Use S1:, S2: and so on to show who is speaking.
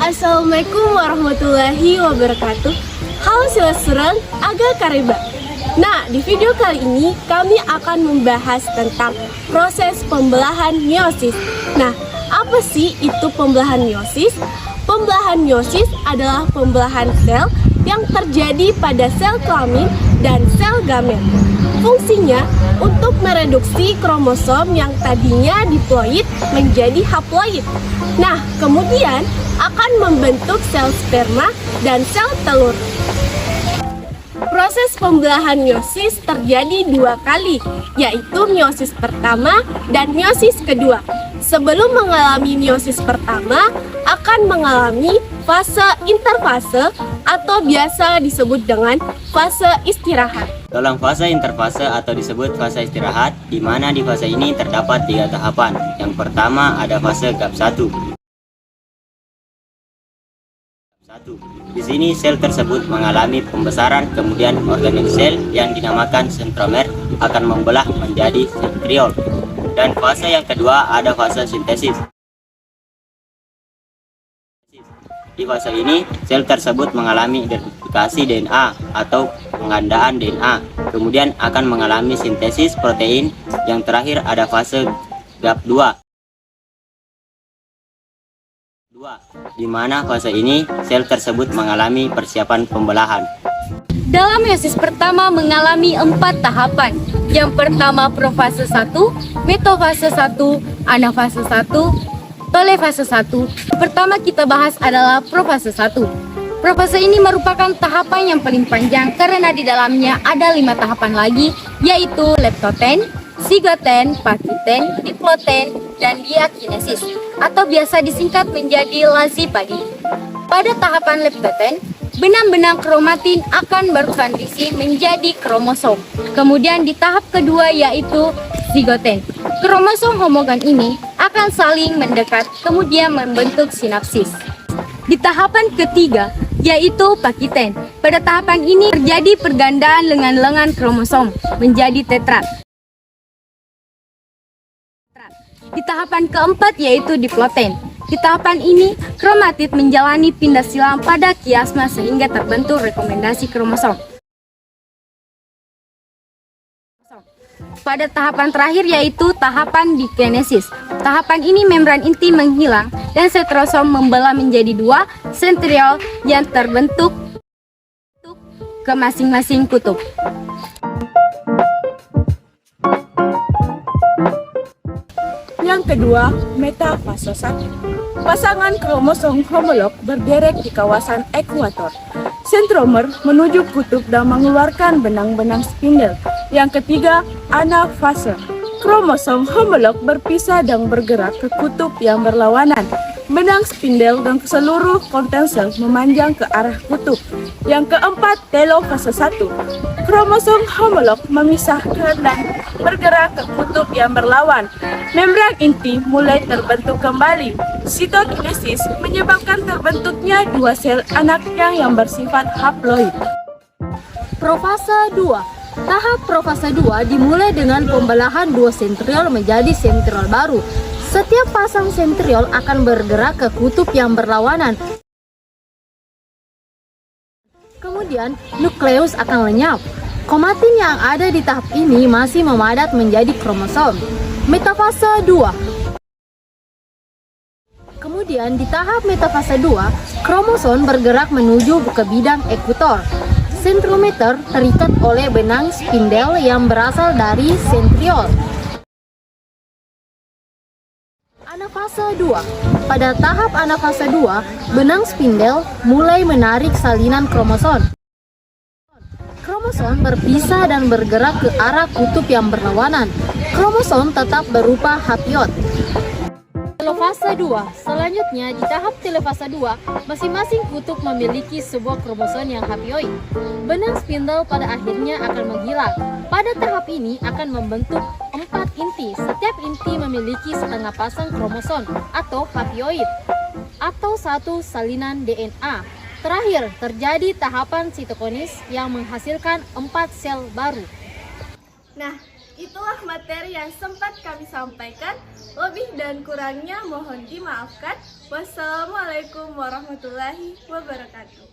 S1: Assalamualaikum warahmatullahi wabarakatuh. Halo silasuran, aga kareba. Nah, di video kali ini kami akan membahas tentang proses pembelahan meiosis. Nah, apa sih itu pembelahan meiosis? Pembelahan meiosis adalah pembelahan sel yang terjadi pada sel kelamin dan sel gamet. Fungsinya untuk mereduksi kromosom yang tadinya diploid menjadi haploid. Nah, kemudian akan membentuk sel sperma dan sel telur. Proses pembelahan meiosis terjadi dua kali, yaitu meiosis pertama dan meiosis kedua. Sebelum mengalami meiosis pertama, akan mengalami fase interfase atau biasa disebut dengan fase istirahat.
S2: Dalam fase interfase atau disebut fase istirahat, di mana di fase ini terdapat 3 tahapan. Yang pertama ada fase GAP 1. Di sini sel tersebut mengalami pembesaran, kemudian organel sel yang dinamakan sentromer akan membelah menjadi sentriol. Dan fase yang kedua ada fase sintesis. Di fase ini, sel tersebut mengalami identifikasi DNA atau penggandaan DNA, kemudian akan mengalami sintesis protein. Yang terakhir ada fase GAP 2, di mana fase ini sel tersebut mengalami persiapan pembelahan.
S3: Dalam meiosis pertama mengalami 4 tahapan. Yang pertama profase 1, metafase 1, anafase 1, telefase 1. Pertama kita bahas adalah profase 1. Profase ini merupakan tahapan yang paling panjang karena di dalamnya ada 5 tahapan lagi, yaitu leptoten, sigoten, pakiten, diploten, dan diakinesis, atau biasa disingkat menjadi lazipadi. Pada tahapan leptoten, benang-benang kromatin akan bertransisi menjadi kromosom. Kemudian di tahap kedua yaitu zigoten. Kromosom homogen ini akan saling mendekat kemudian membentuk sinapsis. Di tahapan ketiga yaitu pakiten. Pada tahapan ini terjadi pergandaan lengan-lengan kromosom menjadi tetrat. Di tahapan keempat yaitu diploten. Di tahapan ini, kromatid menjalani pindah silang pada kiasma sehingga terbentuk rekomendasi kromosom. Pada tahapan terakhir yaitu tahapan dikinesis. Tahapan ini membran inti menghilang dan setrosom membelah menjadi 2 sentriol yang terbentuk ke masing-masing kutub.
S4: Yang kedua, metafase 1. Pasangan kromosom homolog berderet di kawasan ekuator. Sentromer menuju kutub dan mengeluarkan benang-benang spindel. Yang ketiga, anafase. Kromosom homolog berpisah dan bergerak ke kutub yang berlawanan. Benang spindel dan seluruh konten sel memanjang ke arah kutub. Yang keempat, telofase 1. Kromosom homolog memisahkan dan bergerak ke kutub yang berlawan. Membran inti mulai terbentuk kembali. Sitokinesis menyebabkan terbentuknya 2 sel anaknya yang bersifat haploid.
S3: Profase 2. Tahap profase 2 dimulai dengan pembelahan 2 sentriol menjadi sentriol baru. Setiap pasang sentriol akan bergerak ke kutub yang berlawanan. Kemudian nukleus akan lenyap. Kromatin yang ada di tahap ini masih memadat menjadi kromosom. Metafase 2. Kemudian di tahap metafase 2, kromosom bergerak menuju ke bidang ekuator. Sentromer terikat oleh benang spindel yang berasal dari sentriol. Anafase 2. Pada tahap anafase 2, benang spindel mulai menarik salinan kromosom. Kromosom berpisah dan bergerak ke arah kutub yang berlawanan. Kromosom tetap berupa haploid. Telofase 2. Selanjutnya di tahap telofase 2, masing-masing kutub memiliki sebuah kromosom yang haploid. Benang spindel pada akhirnya akan menghilang. Pada tahap ini akan membentuk 4 inti. Setiap inti memiliki setengah pasang kromosom atau haploid atau 1 salinan DNA. Terakhir, terjadi tahapan sitokinesis yang menghasilkan 4 sel baru.
S1: Nah, itulah materi yang sempat kami sampaikan. Lebih dan kurangnya mohon dimaafkan. Wassalamualaikum warahmatullahi wabarakatuh.